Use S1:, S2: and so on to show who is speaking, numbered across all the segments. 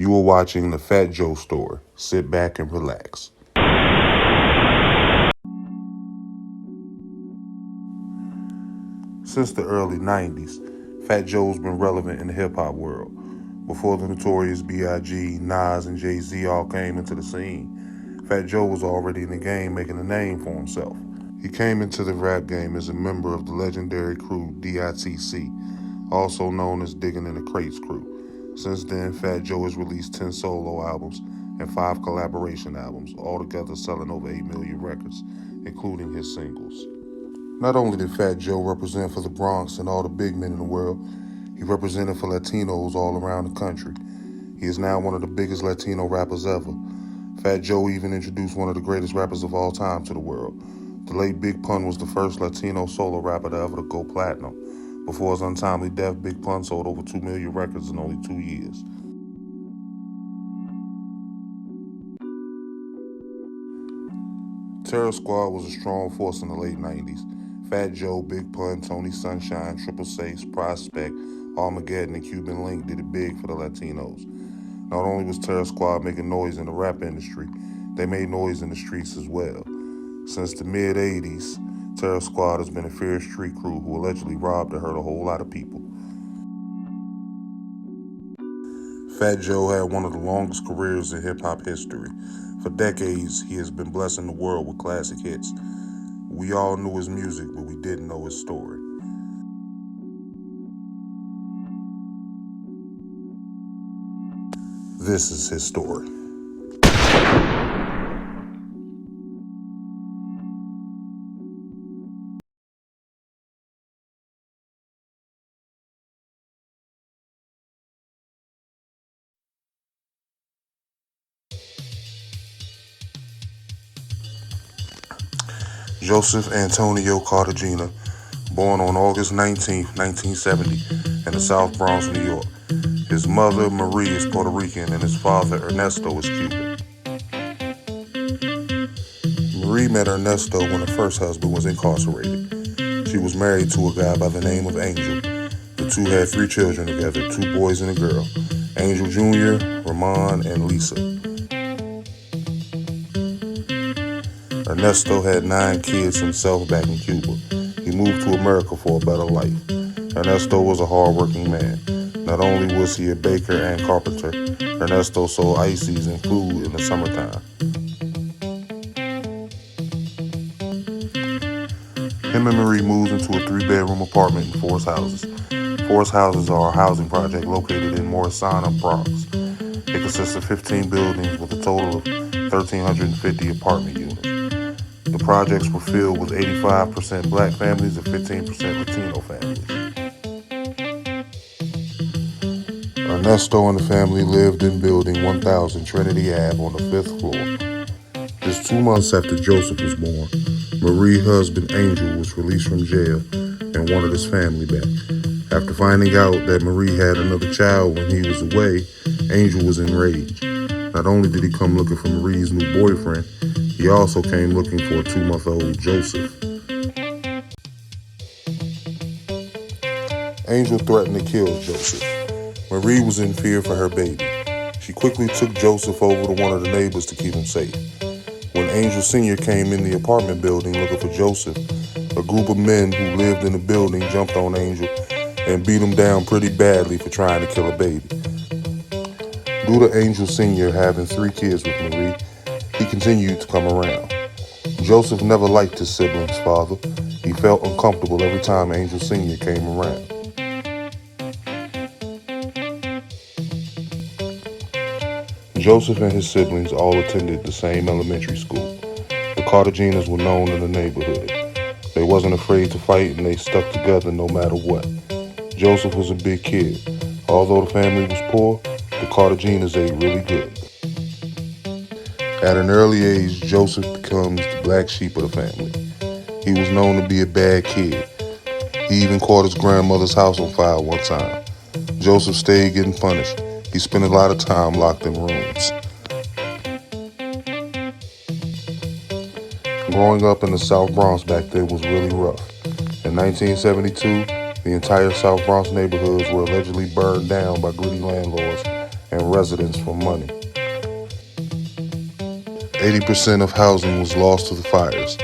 S1: You are watching the Fat Joe story. Sit back and relax. Since the early 90s, Fat Joe's been relevant in the hip-hop world. Before the notorious B.I.G., Nas, and Jay-Z all came into the scene, Fat Joe was already in the game making a name for himself. He came into the rap game as a member of the legendary crew DITC, also known as Digging in the Crates crew. Since then, Fat Joe has released 10 solo albums and 5 collaboration albums, altogether selling over 8 million records, including his singles. Not only did Fat Joe represent for the Bronx and all the big men in the world, he represented for Latinos all around the country. He is now one of the biggest Latino rappers ever. Fat Joe even introduced one of the greatest rappers of all time to the world. The late Big Pun was the first Latino solo rapper to ever go platinum. Before his untimely death, Big Pun sold over 2 million records in only 2 years. Terror Squad was a strong force in the late 90s. Fat Joe, Big Pun, Tony Sunshine, Triple Six, Prospect, Armageddon, and Cuban Link did it big for the Latinos. Not only was Terror Squad making noise in the rap industry, they made noise in the streets as well. Since the mid-80s, Terror Squad has been a fierce street crew who allegedly robbed and hurt a whole lot of people. Fat Joe had one of the longest careers in hip-hop history. For decades, he has been blessing the world with classic hits. We all knew his music, but we didn't know his story. This is his story. Joseph Antonio Cartagena, born on August 19, 1970, in the South Bronx, New York. His mother, Marie, is Puerto Rican, and his father, Ernesto, is Cuban. Marie met Ernesto when her first husband was incarcerated. She was married to a guy by the name of Angel. The two had 3 children together, 2 boys and a girl, Angel Jr., Ramon, and Lisa. Ernesto had 9 kids himself back in Cuba. He moved to America for a better life. Ernesto was a hard-working man. Not only was he a baker and carpenter, Ernesto sold ices and food in the summertime. Him and Marie moved into a 3-bedroom apartment in Feuds houses. Feuds houses are a housing project located in South Bronx. It consists of 15 buildings with a total of 1,350 apartment units. The projects were filled with 85% black families and 15% Latino families. Ernesto and the family lived in building 1000 Trinity Ave on the 5th floor. Just 2 months after Joseph was born, Marie's husband Angel was released from jail and wanted his family back. After finding out that Marie had another child when he was away, Angel was enraged. Not only did he come looking for Marie's new boyfriend, he also came looking for a 2-month-old Joseph. Angel threatened to kill Joseph. Marie was in fear for her baby. She quickly took Joseph over to one of the neighbors to keep him safe. When Angel Sr. came in the apartment building looking for Joseph, a group of men who lived in the building jumped on Angel and beat him down pretty badly for trying to kill a baby. Due to Angel Sr. having 3 kids with Marie, he continued to come around. Joseph never liked his sibling's father. He felt uncomfortable every time Angel Sr. came around. Joseph and his siblings all attended the same elementary school. The Cartagenas were known in the neighborhood. They wasn't afraid to fight and they stuck together no matter what. Joseph was a big kid. Although the family was poor, the Cartagenas ate really good. At an early age, Joseph becomes the black sheep of the family. He was known to be a bad kid. He even caught his grandmother's house on fire one time. Joseph stayed getting punished. He spent a lot of time locked in rooms. Growing up in the South Bronx back then was really rough. In 1972, the entire South Bronx neighborhoods were allegedly burned down by greedy landlords and residents for money. 80% of housing was lost to the fires.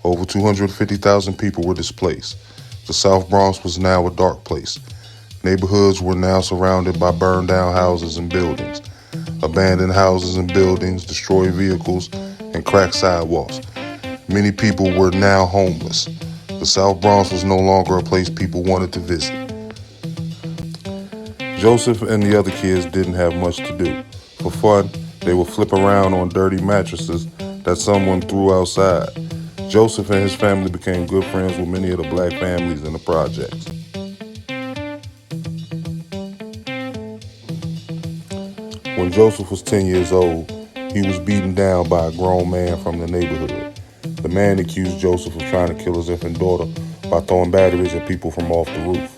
S1: Over 250,000 people were displaced. The South Bronx was now a dark place. Neighborhoods were now surrounded by burned down houses and buildings. Abandoned houses and buildings, destroyed vehicles, and cracked sidewalks. Many people were now homeless. The South Bronx was no longer a place people wanted to visit. Joseph and the other kids didn't have much to do. For fun, they would flip around on dirty mattresses that someone threw outside. Joseph and his family became good friends with many of the black families in the projects. When Joseph was 10 years old, he was beaten down by a grown man from the neighborhood. The man accused Joseph of trying to kill his infant daughter by throwing batteries at people from off the roof.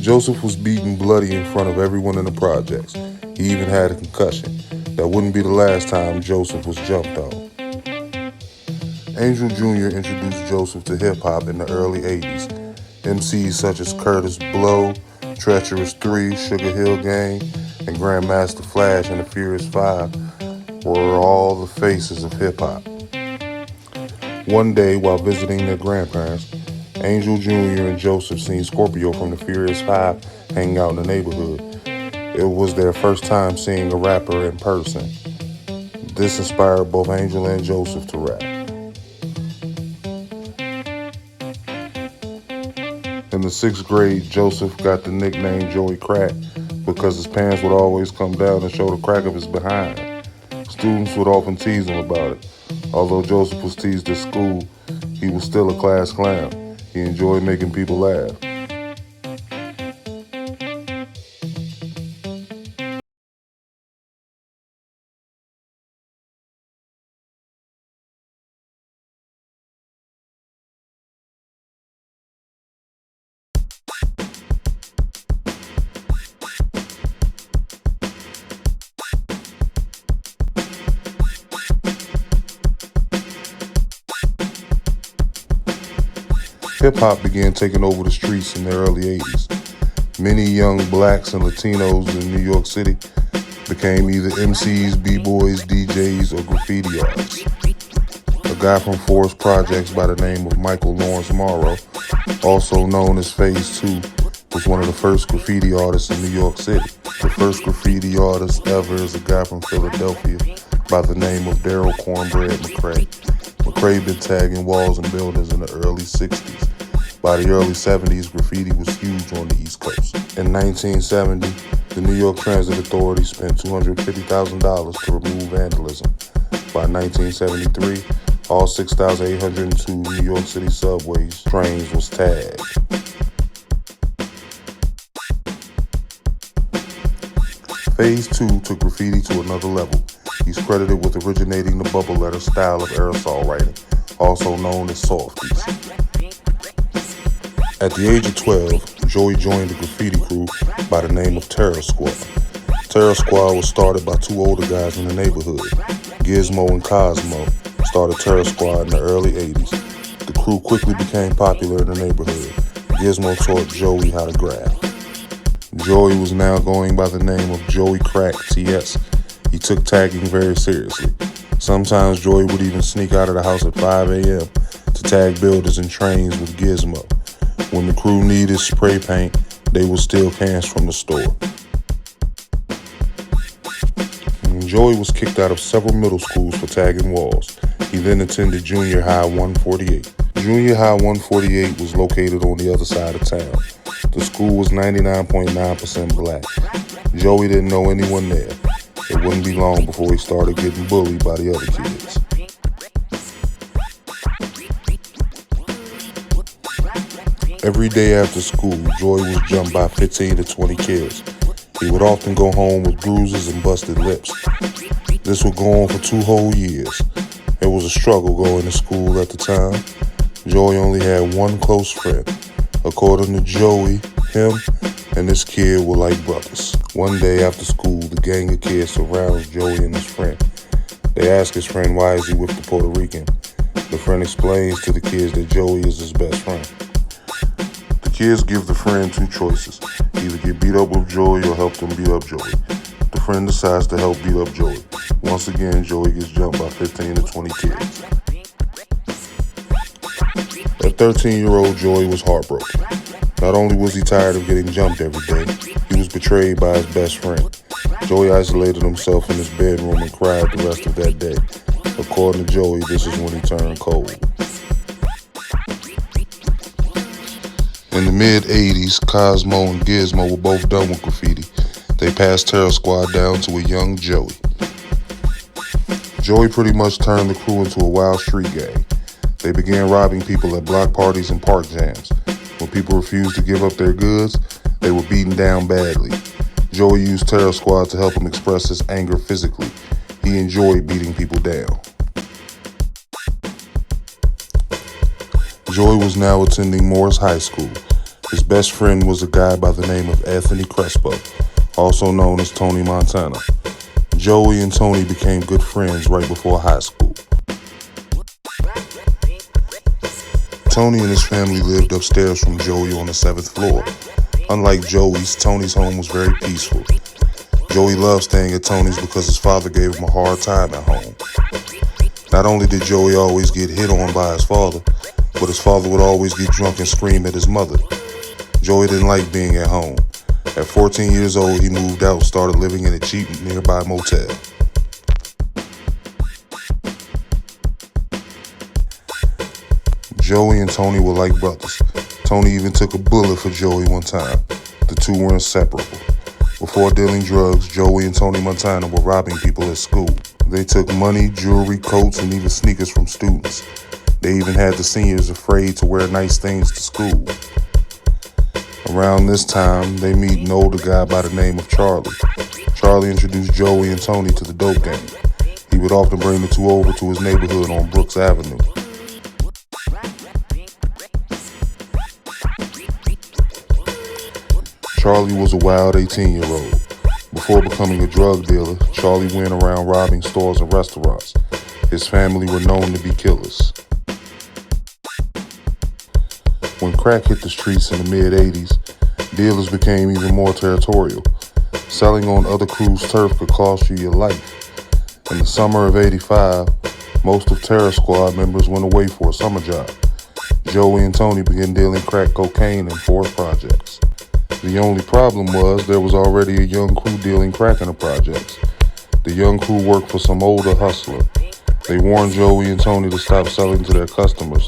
S1: Joseph was beaten bloody in front of everyone in the projects. He even had a concussion. That wouldn't be the last time Joseph was jumped on. Angel Jr. introduced Joseph to hip-hop in the early 80s. MCs such as Curtis Blow, Treacherous 3, Sugar Hill Gang, and Grandmaster Flash and the Furious 5 were all the faces of hip-hop. One day, while visiting their grandparents, Angel Jr. and Joseph seen Scorpio from the Furious 5 hanging out in the neighborhood. It was their first time seeing a rapper in person. This inspired both Angel and Joseph to rap. In the 6th grade, Joseph got the nickname Joey Crackk because his pants would always come down and show the crack of his behind. Students would often tease him about it. Although Joseph was teased at school, he was still a class clown. He enjoyed making people laugh. Hip-hop began taking over the streets in the early 80s. Many young blacks and Latinos in New York City became either MCs, B-boys, DJs, or graffiti artists. A guy from Forest Projects by the name of Michael Lawrence Morrow, also known as Phase 2, was one of the first graffiti artists in New York City. The first graffiti artist ever is a guy from Philadelphia by the name of Daryl Cornbread McCray. McCray been tagging walls and buildings in the early 60s. By the early 70s, graffiti was huge on the East Coast. In 1970, the New York Transit Authority spent $250,000 to remove vandalism. By 1973, all 6,802 New York City subways, trains was tagged. Phase 2 took graffiti to another level. He's credited with originating the bubble letter style of aerosol writing, also known as softies. At the age of 12, Joey joined a graffiti crew by the name of Terror Squad. Terror Squad was started by two older guys in the neighborhood. Gizmo and Cosmo started Terror Squad in the early 80s. The crew quickly became popular in the neighborhood. Gizmo taught Joey how to graph. Joey was now going by the name of Joey Crackk TS. He took tagging very seriously. Sometimes Joey would even sneak out of the house at 5 a.m. to tag buildings and trains with Gizmo. When the crew needed spray paint, they would steal cans from the store. Joey was kicked out of several middle schools for tagging walls. He then attended Junior High 148. Junior High 148 was located on the other side of town. The school was 99.9% black. Joey didn't know anyone there. It wouldn't be long before he started getting bullied by the other kids. Every day after school, Joey was jumped by 15 to 20 kids. He would often go home with bruises and busted lips. This would go on for 2 whole years. It was a struggle going to school at the time. Joey only had one close friend. According to Joey, him and this kid were like brothers. One day after school, the gang of kids surrounds Joey and his friend. They ask his friend why is he with the Puerto Rican. The friend explains to the kids that Joey is his best friend. The kids give the friend 2 choices, either get beat up with Joey or help them beat up Joey. The friend decides to help beat up Joey. Once again, Joey gets jumped by 15 to 20 kids. At 13-year-old, Joey was heartbroken. Not only was he tired of getting jumped every day, he was betrayed by his best friend. Joey isolated himself in his bedroom and cried the rest of that day. According to Joey, this is when he turned cold. In the mid-'80s, Cosmo and Gizmo were both done with graffiti. They passed Terror Squad down to a young Joey. Joey pretty much turned the crew into a wild street gang. They began robbing people at block parties and park jams. When people refused to give up their goods, they were beaten down badly. Joey used Terror Squad to help him express his anger physically. He enjoyed beating people down. Joey was now attending Morris High School. His best friend was a guy by the name of Anthony Crespo, also known as Tony Montana. Joey and Tony became good friends right before high school. Tony and his family lived upstairs from Joey on the 7th floor. Unlike Joey's, Tony's home was very peaceful. Joey loved staying at Tony's because his father gave him a hard time at home. Not only did Joey always get hit on by his father, but his father would always get drunk and scream at his mother. Joey didn't like being at home. At 14 years old, he moved out and started living in a cheap nearby motel. Joey and Tony were like brothers. Tony even took a bullet for Joey one time. The two were inseparable. Before dealing drugs, Joey and Tony Montana were robbing people at school. They took money, jewelry, coats, and even sneakers from students. They even had the seniors afraid to wear nice things to school. Around this time, they meet an older guy by the name of Charlie. Charlie introduced Joey and Tony to the dope game. He would often bring the two over to his neighborhood on Brooks Avenue. Charlie was a wild 18-year-old. Before becoming a drug dealer, Charlie went around robbing stores and restaurants. His family were known to be killers. When crack hit the streets in the mid-'80s, dealers became even more territorial. Selling on other crews' turf could cost you your life. In the summer of '85, most of Terror Squad members went away for a summer job. Joey and Tony began dealing crack cocaine in Feuds projects. The only problem was there was already a young crew dealing crack in the projects. The young crew worked for some older hustler. They warned Joey and Tony to stop selling to their customers,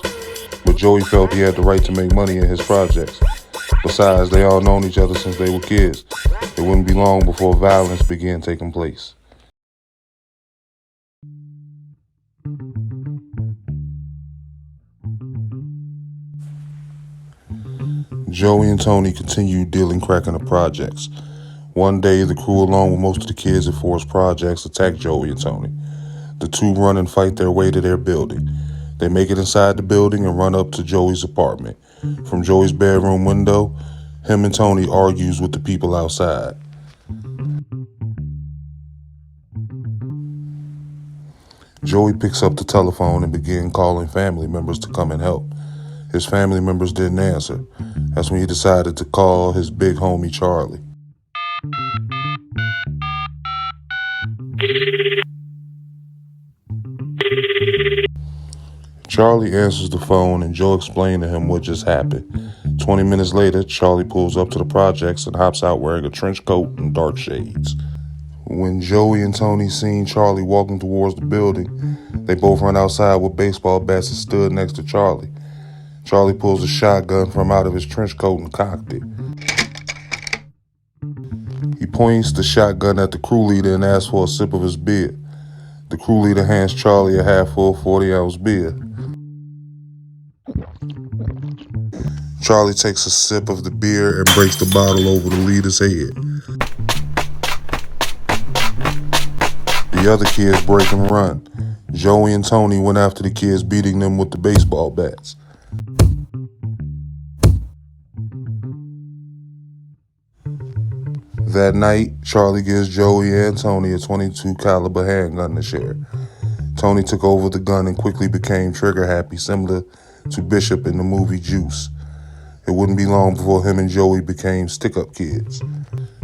S1: but Joey felt he had the right to make money in his projects. Besides, they all known each other since they were kids. It wouldn't be long before violence began taking place. Joey and Tony continued dealing crack in the projects. One day, the crew, along with most of the kids at Feuds projects, attacked Joey and Tony. The two run and fight their way to their building. They make it inside the building and run up to Joey's apartment. From Joey's bedroom window, him and Tony argues with the people outside. Joey picks up the telephone and begins calling family members to come and help. His family members didn't answer. That's when he decided to call his big homie Charlie. Charlie answers the phone and Joe explained to him what just happened. 20 minutes later, Charlie pulls up to the projects and hops out wearing a trench coat and dark shades. When Joey and Tony seen Charlie walking towards the building, they both run outside with baseball bats and stood next to Charlie. Charlie pulls a shotgun from out of his trench coat and cocked it. He points the shotgun at the crew leader and asks for a sip of his beer. The crew leader hands Charlie a half-full 40-ounce beer. Charlie takes a sip of the beer and breaks the bottle over the leader's head. The other kids break and run. Joey and Tony went after the kids, beating them with the baseball bats. That night, Charlie gives Joey and Tony a .22 caliber handgun to share. Tony took over the gun and quickly became trigger happy, similar to Bishop in the movie Juice. It wouldn't be long before him and Joey became stick-up kids.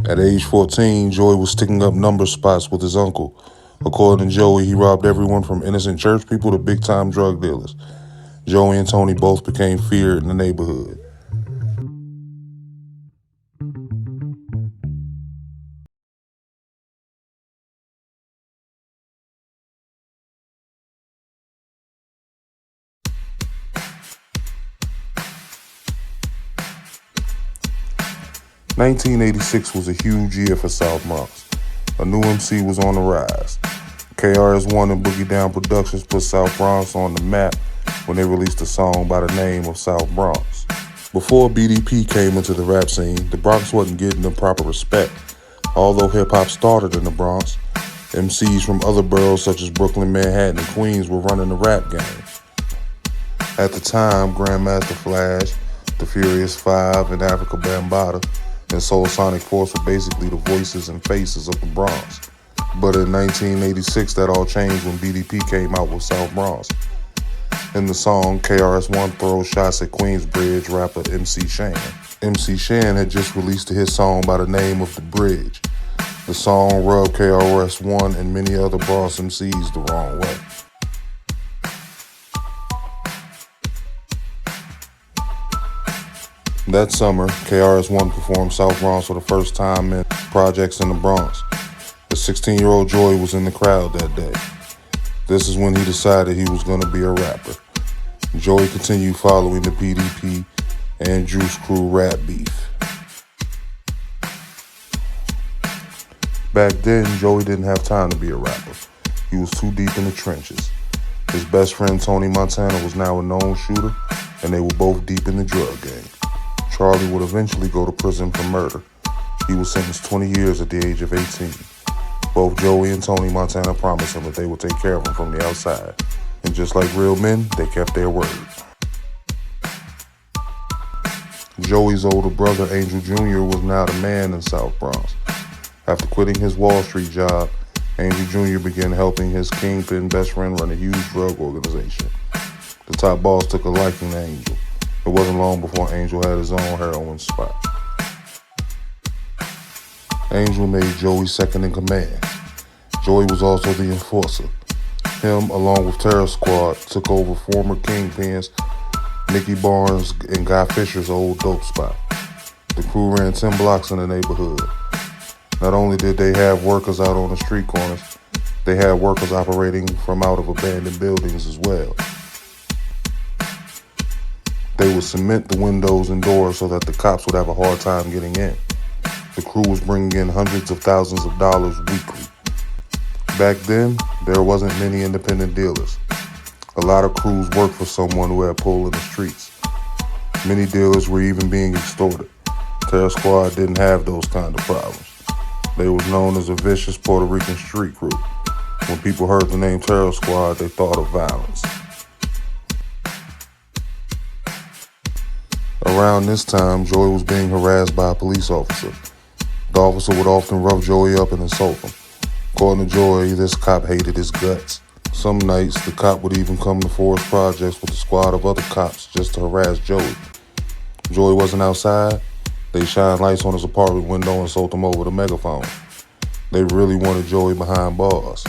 S1: At age 14, Joey was sticking up number spots with his uncle. According to Joey, he robbed everyone from innocent church people to big-time drug dealers. Joey and Tony both became feared in the neighborhood. "1986 was a huge year for South Bronx. A new MC was on the rise. KRS-One and Boogie Down Productions put South Bronx on the map when they released a song by the name of South Bronx. Before BDP came into the rap scene, the Bronx wasn't getting the proper respect. Although hip-hop started in the Bronx, MCs from other boroughs such as Brooklyn, Manhattan, and Queens were running the rap game. At the time, Grandmaster Flash, the Furious Five, and Africa Bambaataa and Soul Sonic Force were basically the voices and faces of the Bronx. But in 1986, that all changed when BDP came out with South Bronx. In the song, KRS-One throws shots at Queensbridge rapper MC Shan. MC Shan had just released a hit song by the name of The Bridge. The song rubbed KRS-One and many other Bronx MCs the wrong way. That summer, KRS-One performed South Bronx for the first time in projects in the Bronx. The 16-year-old Joey was in the crowd that day. This is when he decided he was going to be a rapper. Joey continued following the BDP and Juice Crew rap beef. Back then, Joey didn't have time to be a rapper. He was too deep in the trenches. His best friend Tony Montana was now a known shooter, and they were both deep in the drug game. Charlie would eventually go to prison for murder. He was sentenced 20 years at the age of 18. Both Joey and Tony Montana promised him that they would take care of him from the outside. And just like real men, they kept their word. Joey's older brother, Angel Jr., was now the man in South Bronx. After quitting his Wall Street job, Angel Jr. began helping his kingpin best friend run a huge drug organization. The top boss took a liking to Angel. It wasn't long before Angel had his own heroin spot. Angel made Joey second in command. Joey was also the enforcer. Him, along with Terror Squad, took over former kingpins Nicky Barnes and Guy Fisher's old dope spot. The crew ran 10 blocks in the neighborhood. Not only did they have workers out on the street corners, they had workers operating from out of abandoned buildings as well. They would cement the windows and doors so that the cops would have a hard time getting in. The crew was bringing in hundreds of thousands of dollars weekly. Back then, there wasn't many independent dealers. A lot of crews worked for someone who had pull in the streets. Many dealers were even being extorted. Terror Squad didn't have those kind of problems. They were known as a vicious Puerto Rican street group. When people heard the name Terror Squad, they thought of violence. Around this time, Joey was being harassed by a police officer. The officer would often rough Joey up and insult him. According to Joey, this cop hated his guts. Some nights, the cop would even come to Forest Projects with a squad of other cops just to harass Joey. Joey wasn't outside. They shined lights on his apartment window and sold him over the megaphone. They really wanted Joey behind bars.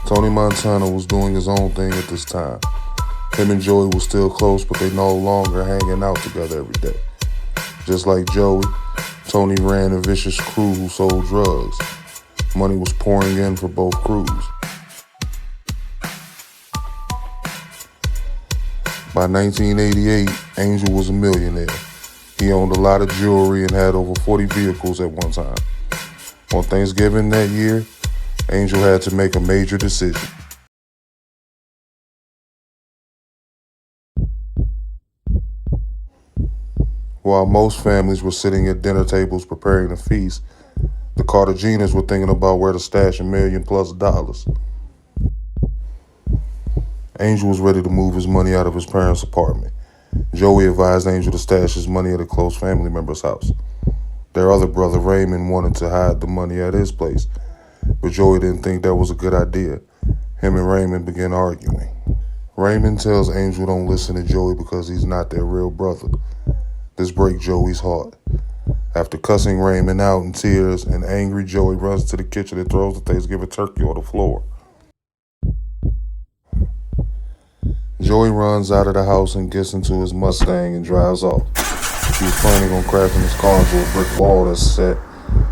S1: Tony Montana was doing his own thing at this time. Him and Joey were still close, but they no longer hanging out together every day. Just like Joey, Tony ran a vicious crew who sold drugs. Money was pouring in for both crews. By 1988, Angel was a millionaire. He owned a lot of jewelry and had over 40 vehicles at one time. On Thanksgiving that year, Angel had to make a major decision. While most families were sitting at dinner tables preparing to feast, the Cartagenas were thinking about where to stash $1 million+ dollars. Angel was ready to move his money out of his parents' apartment. Joey advised Angel to stash his money at a close family member's house. Their other brother, Raymond, wanted to hide the money at his place, but Joey didn't think that was a good idea. Him and Raymond began arguing. Raymond tells Angel don't listen to Joey because he's not their real brother. This breaks Joey's heart. After cussing Raymond out in tears, an angry Joey runs to the kitchen and throws the Thanksgiving turkey on the floor. Joey runs out of the house and gets into his Mustang and drives off. He was planning on crashing his car into a brick wall that's set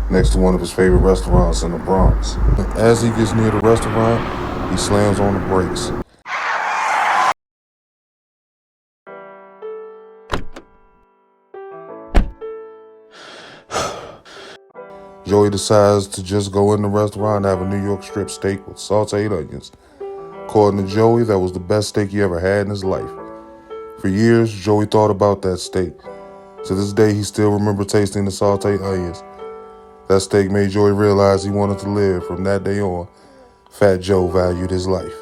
S1: next to one of his favorite restaurants in the Bronx. As he gets near the restaurant, he slams on the brakes. Joey decides to just go in the restaurant and have a New York strip steak with sauteed onions. According to Joey, that was the best steak he ever had in his life. For years, Joey thought about that steak. To this day, he still remembers tasting the sauteed onions. That steak made Joey realize he wanted to live. From that day on, Fat Joe valued his life.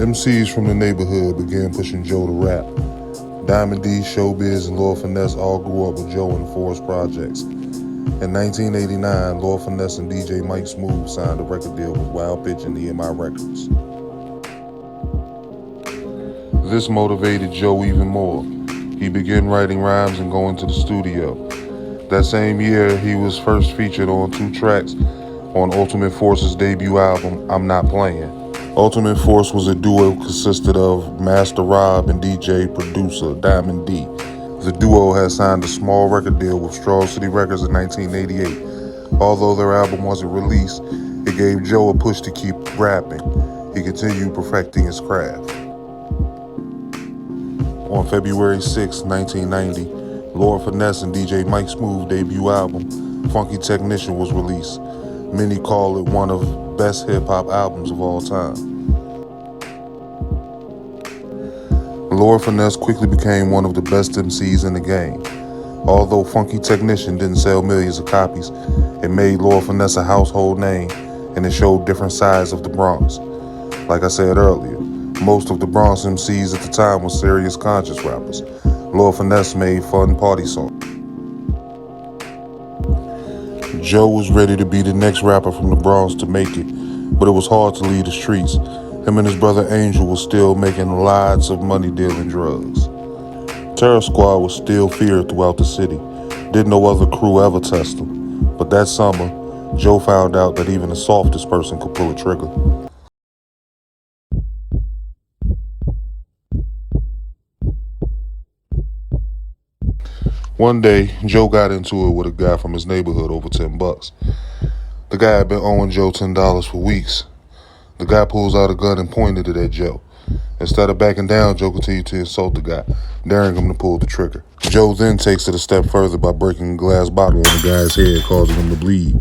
S1: MCs from the neighborhood began pushing Joe to rap. Diamond D, Showbiz, and Lord Finesse all grew up with Joe in the Forest Projects. In 1989, Lord Finesse and DJ Mike Smooth signed a record deal with Wild Pitch and EMI Records. This motivated Joe even more. He began writing rhymes and going to the studio. That same year, he was first featured on 2 tracks on Ultimate Force's debut album, I'm Not Playing. Ultimate Force was a duo consisted of Master Rob and DJ producer Diamond D. The duo had signed a small record deal with Straw City Records in 1988. Although their album wasn't released, it gave Joe a push to keep rapping. He continued perfecting his craft. On February 6, 1990, Lord Finesse and DJ Mike Smooth's debut album, Funky Technician, was released. Many call it one of the best hip-hop albums of all time. Lord Finesse quickly became one of the best MCs in the game. Although Funky Technician didn't sell millions of copies, it made Lord Finesse a household name, and it showed different sides of the Bronx. Like I said earlier, most of the Bronx MCs at the time were serious conscious rappers. Lord Finesse made fun party songs. Joe was ready to be the next rapper from the Bronx to make it, but it was hard to leave the streets. Him and his brother Angel was still making lots of money dealing drugs. Terror Squad was still feared throughout the city. Didn't no other crew ever test them. But that summer, Joe found out that even the softest person could pull a trigger. One day, Joe got into it with a guy from his neighborhood over $10. The guy had been owing Joe $10 for weeks. The guy pulls out a gun and pointed it at Joe. Instead of backing down, Joe continued to insult the guy, daring him to pull the trigger. Joe then takes it a step further by breaking a glass bottle on the guy's head, causing him to bleed.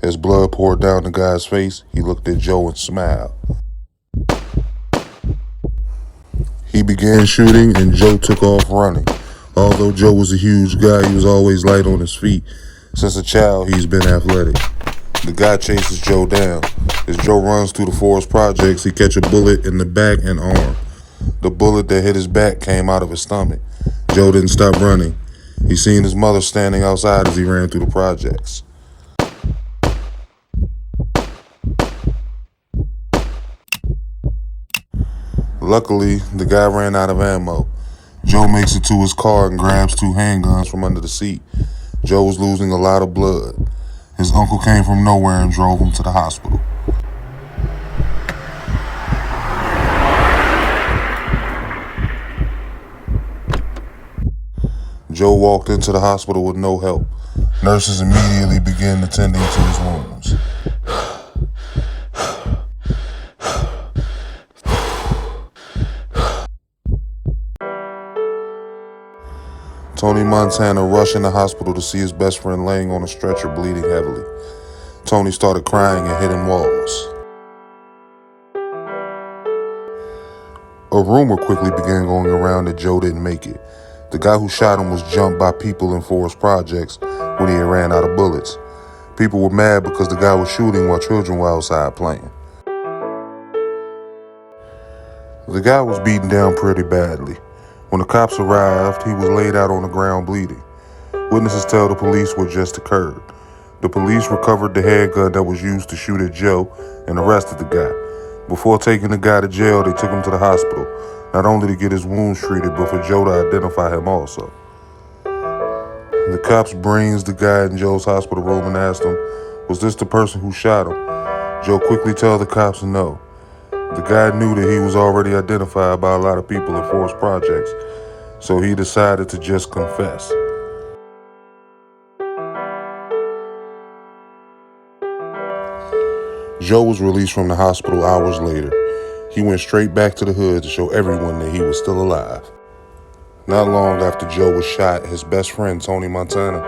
S1: As blood poured down the guy's face, he looked at Joe and smiled. He began shooting and Joe took off running. Although Joe was a huge guy, he was always light on his feet. Since a child, he's been athletic. The guy chases Joe down. As Joe runs through the Forest Projects, he catches a bullet in the back and arm. The bullet that hit his back came out of his stomach. Joe didn't stop running. He seen his mother standing outside as he ran through the projects. Luckily, the guy ran out of ammo. Joe makes it to his car and grabs 2 handguns from under the seat. Joe was losing a lot of blood. His uncle came from nowhere and drove him to the hospital. Joe walked into the hospital with no help. Nurses immediately began attending to his wounds. Tony Montana rushed in the hospital to see his best friend laying on a stretcher bleeding heavily. Tony started crying and hitting walls. A rumor quickly began going around that Joe didn't make it. The guy who shot him was jumped by people in Feuds projects when he had ran out of bullets. People were mad because the guy was shooting while children were outside playing. The guy was beaten down pretty badly. When the cops arrived, he was laid out on the ground bleeding. Witnesses tell the police what just occurred. The police recovered the handgun that was used to shoot at Joe and arrested the guy. Before taking the guy to jail, they took him to the hospital, not only to get his wounds treated, but for Joe to identify him also. The cops brings the guy in Joe's hospital room and asked him, was this the person who shot him? Joe quickly tells the cops no. The guy knew that he was already identified by a lot of people at Feuds projects, so he decided to just confess. Joe was released from the hospital hours later. He went straight back to the hood to show everyone that he was still alive. Not long after Joe was shot, his best friend, Tony Montana,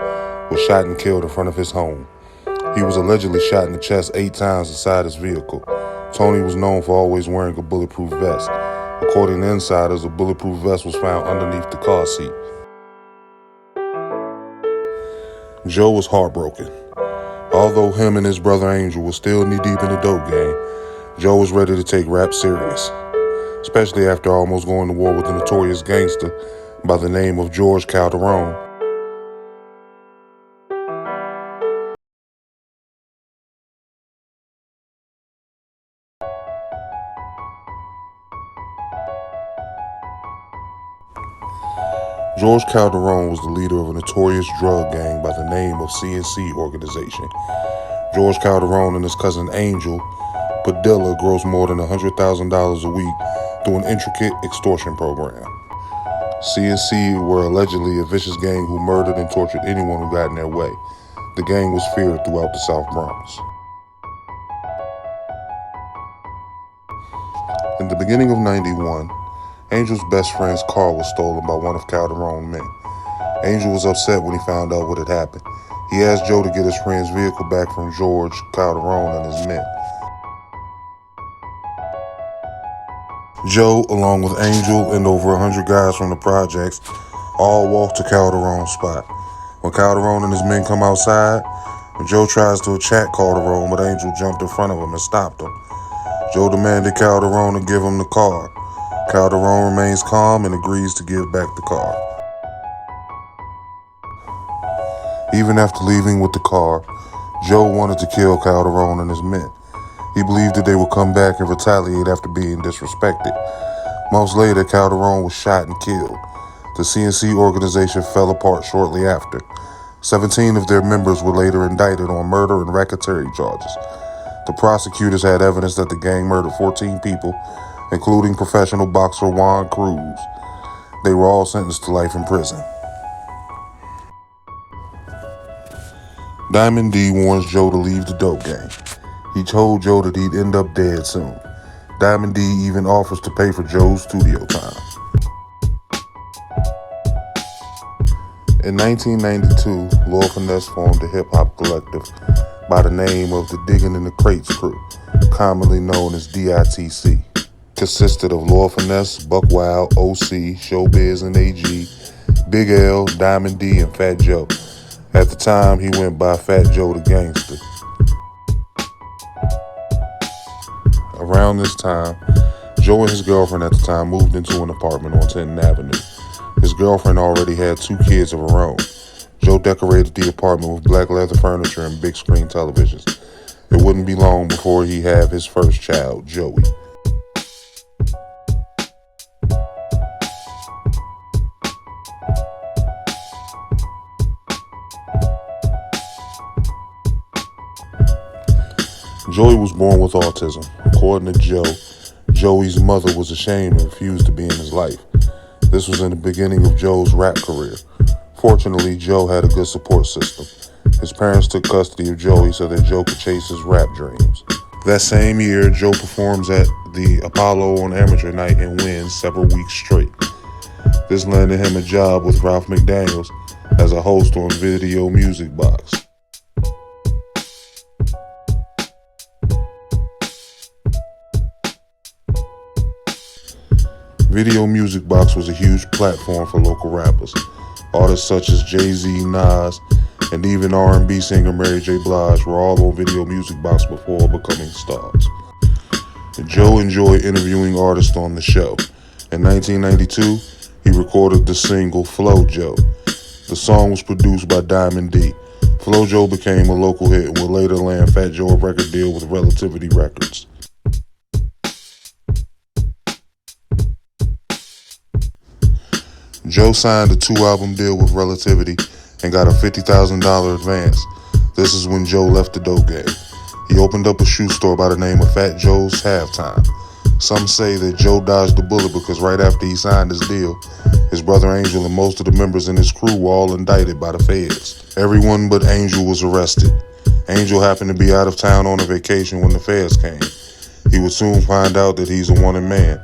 S1: was shot and killed in front of his home. He was allegedly shot in the chest 8 times inside his vehicle. Tony was known for always wearing a bulletproof vest. According to insiders, a bulletproof vest was found underneath the car seat. Joe was heartbroken. Although him and his brother Angel were still knee-deep in the dope game, Joe was ready to take rap serious, especially after almost going to war with a notorious gangster by the name of George Calderon. George Calderon was the leader of a notorious drug gang by the name of CNC Organization. George Calderon and his cousin Angel Padilla grossed more than $100,000 a week through an intricate extortion program. CNC were allegedly a vicious gang who murdered and tortured anyone who got in their way. The gang was feared throughout the South Bronx. In the beginning of '91, Angel's best friend's car was stolen by one of Calderon's men. Angel was upset when he found out what had happened. He asked Joe to get his friend's vehicle back from George Calderon and his men. Joe, along with Angel and over 100 guys from the projects, all walked to Calderon's spot. When Calderon and his men come outside, Joe tries to attack Calderon, but Angel jumped in front of him and stopped him. Joe demanded Calderon to give him the car. Calderon remains calm and agrees to give back the car. Even after leaving with the car, Joe wanted to kill Calderon and his men. He believed that they would come back and retaliate after being disrespected. Months later, Calderon was shot and killed. The CNC organization fell apart shortly after. 17 of their members were later indicted on murder and racketeering charges. The prosecutors had evidence that the gang murdered 14 people, including professional boxer Juan Cruz. They were all sentenced to life in prison. Diamond D warns Joe to leave the dope game. He told Joe that he'd end up dead soon. Diamond D even offers to pay for Joe's studio time. In 1992, Lord Finesse formed a hip-hop collective by the name of the Diggin' in the Crates crew, commonly known as DITC. Consisted of Lord Finesse, Buck Wild, OC, Showbiz and AG, Big L, Diamond D, and Fat Joe. At the time, he went by Fat Joe the Gangster. Around this time, Joe and his girlfriend at the time moved into an apartment on 10th Avenue. His girlfriend already had 2 kids of her own. Joe decorated the apartment with black leather furniture and big screen televisions. It wouldn't be long before he'd have his first child, Joey. Joey was born with autism. According to Joe, Joey's mother was ashamed and refused to be in his life. This was in the beginning of Joe's rap career. Fortunately, Joe had a good support system. His parents took custody of Joey so that Joe could chase his rap dreams. That same year, Joe performs at the Apollo on amateur night and wins several weeks straight. This landed him a job with Ralph McDaniels as a host on Video Music Box. Video Music Box was a huge platform for local rappers. Artists such as Jay-Z, Nas, and even R&B singer Mary J. Blige were all on Video Music Box before becoming stars. Joe enjoyed interviewing artists on the show. In 1992, he recorded the single Flow Joe. The song was produced by Diamond D. Flow Joe became a local hit and would later land Fat Joe a record deal with Relativity Records. Joe signed a 2-album deal with Relativity and got a $50,000 advance. This is when Joe left the dope game. He opened up a shoe store by the name of Fat Joe's Halftime. Some say that Joe dodged the bullet because right after he signed his deal, his brother Angel and most of the members in his crew were all indicted by the feds. Everyone but Angel was arrested. Angel happened to be out of town on a vacation when the feds came. He would soon find out that he's a wanted man.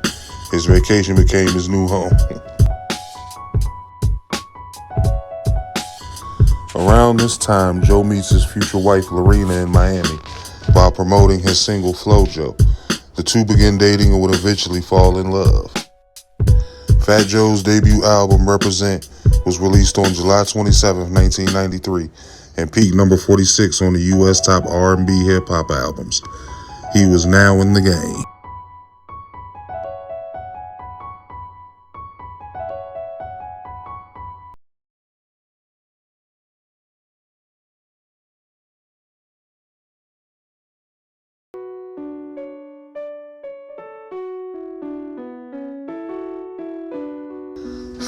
S1: His vacation became his new home. Around this time, Joe meets his future wife Lorena in Miami while promoting his single Flow Joe. The two begin dating and would eventually fall in love. Fat Joe's debut album, Represent, was released on July 27, 1993, and peaked number 46 on the U.S. top R&B hip-hop albums. He was now in the game.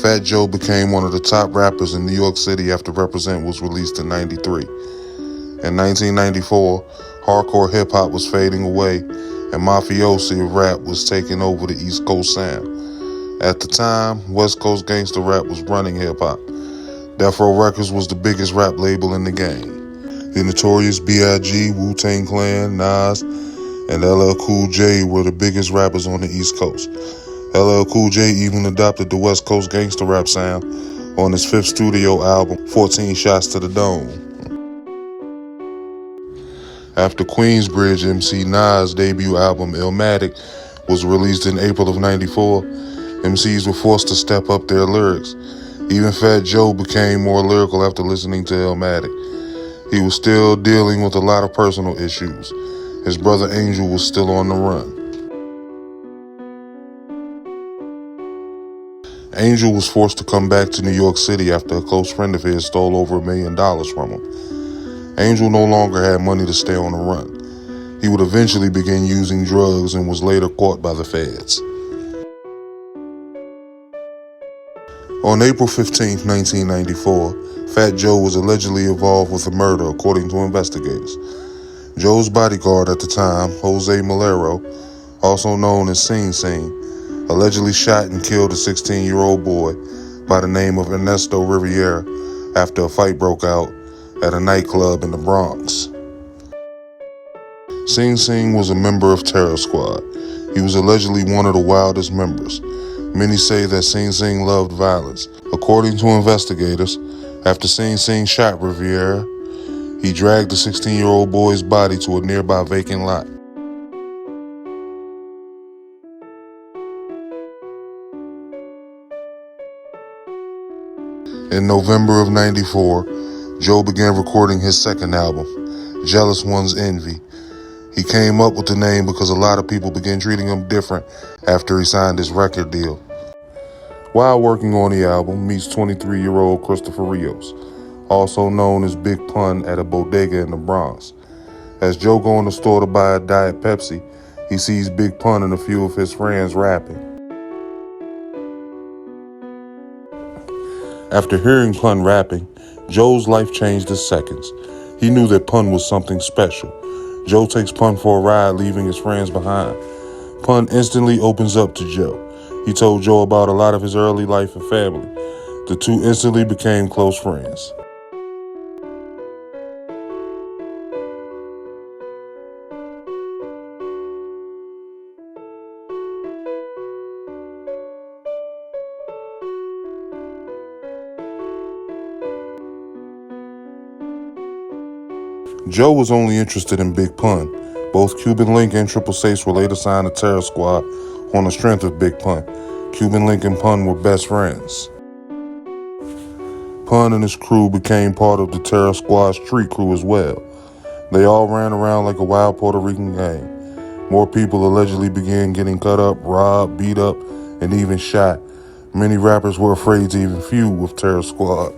S1: Fat Joe became one of the top rappers in New York City after Represent was released in '93. In 1994, hardcore hip-hop was fading away and mafiosi rap was taking over the East Coast sound. At the time, West Coast gangster rap was running hip-hop. Death Row Records was the biggest rap label in the game. The Notorious B.I.G., Wu-Tang Clan, Nas, and LL Cool J were the biggest rappers on the East Coast. LL Cool J even adopted the West Coast gangster rap sound on his 5th studio album, 14 Shots to the Dome. After Queensbridge, MC Nas' debut album, Illmatic, was released in April of '94, MCs were forced to step up their lyrics. Even Fat Joe became more lyrical after listening to Illmatic. He was still dealing with a lot of personal issues. His brother Angel was still on the run. Angel was forced to come back to New York City after a close friend of his stole over $1 million from him. Angel no longer had money to stay on the run. He would eventually begin using drugs and was later caught by the feds. On April 15, 1994, Fat Joe was allegedly involved with a murder, according to investigators. Joe's bodyguard at the time, Jose Malero, also known as Sing Sing, allegedly shot and killed a 16-year-old boy by the name of Ernesto Riviera after a fight broke out at a nightclub in the Bronx. Sing Sing was a member of Terror Squad. He was allegedly one of the wildest members. Many say that Sing Sing loved violence. According to investigators, after Sing Sing shot Riviera, he dragged the 16-year-old boy's body to a nearby vacant lot. In November of '94, Joe began recording his second album, Jealous One's Envy. He came up with the name because a lot of people began treating him different after he signed his record deal. While working on the album, meets 23-year-old Christopher Rios, also known as Big Pun, at a bodega in the Bronx. As Joe goes in the store to buy a Diet Pepsi, he sees Big Pun and a few of his friends rapping. After hearing Pun rapping, Joe's life changed in seconds. He knew that Pun was something special. Joe takes Pun for a ride, leaving his friends behind. Pun instantly opens up to Joe. He told Joe about a lot of his early life and family. The two instantly became close friends. Joe was only interested in Big Pun. Both Cuban Link and Triple Six were later signed to Terror Squad on the strength of Big Pun. Cuban Link and Pun were best friends. Pun and his crew became part of the Terror Squad street crew as well. They all ran around like a wild Puerto Rican gang. More people allegedly began getting cut up, robbed, beat up, and even shot. Many rappers were afraid to even feud with Terror Squad.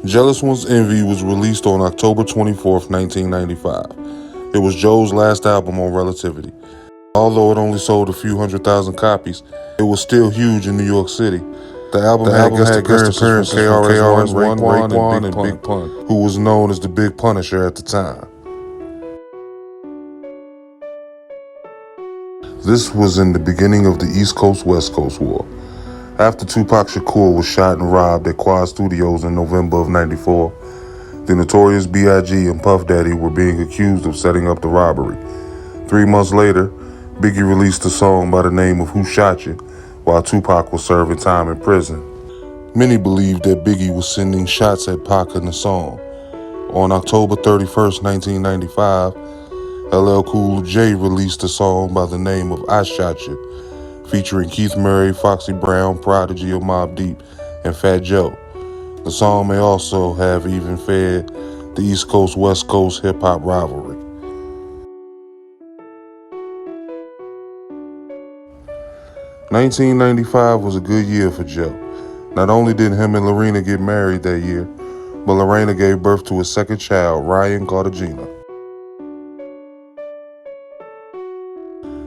S1: Jealous One's Envy was released on October 24th, 1995. It was Joe's last album on Relativity. Although it only sold a few 100,000 copies, it was still huge in New York City. The album had guest appearances from KRS-One, Raekwon, and Big Pun, who was known as the Big Punisher at the time. This was in the beginning of the East Coast-West Coast War. After Tupac Shakur was shot and robbed at Quad Studios in November of '94, the Notorious B.I.G. and Puff Daddy were being accused of setting up the robbery. 3 months later, Biggie released a song by the name of Who Shot You, while Tupac was serving time in prison. Many believed that Biggie was sending shots at Pac in the song. On October 31st, 1995, LL Cool J released a song by the name of I Shot You, featuring Keith Murray, Foxy Brown, Prodigy of Mobb Deep, and Fat Joe. The song may also have even fed the East Coast-West Coast hip-hop rivalry. "1995 was a good year for Joe. Not only did him and Lorena get married that year, but Lorena gave birth to his second child, Don Cartagena.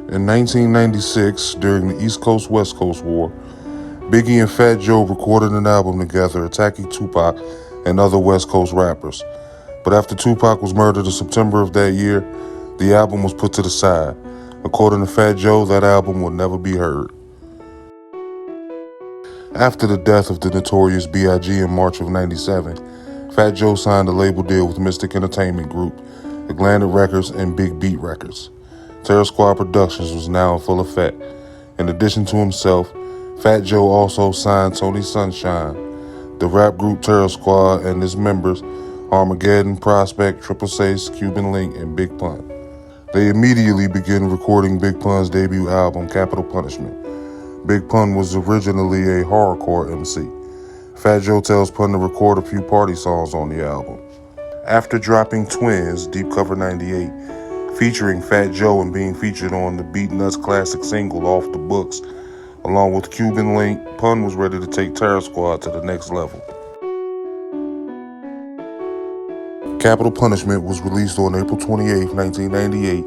S1: In 1996, during the East Coast-West Coast War, Biggie and Fat Joe recorded an album together attacking Tupac and other West Coast rappers. But after Tupac was murdered in September of that year, the album was put to the side. According to Fat Joe, that album would never be heard. After the death of the Notorious B.I.G. in March of '97, Fat Joe signed a label deal with Mystic Entertainment Group, Atlantic Records, and Big Beat Records. Terror Squad Productions was now in full effect. In addition to himself, Fat Joe also signed Tony Sunshine, the rap group Terror Squad, and its members Armageddon, Prospect, Triple Six, Cuban Link, and Big Pun. They immediately began recording Big Pun's debut album, Capital Punishment. Big Pun was originally a horrorcore MC. Fat Joe tells Pun to record a few party songs on the album. After dropping Twins, Deep Cover 98, featuring Fat Joe and being featured on the Beat Nuts classic single Off the Books, along with Cuban Link, Pun was ready to take Terror Squad to the next level. Capital Punishment was released on April 28, 1998,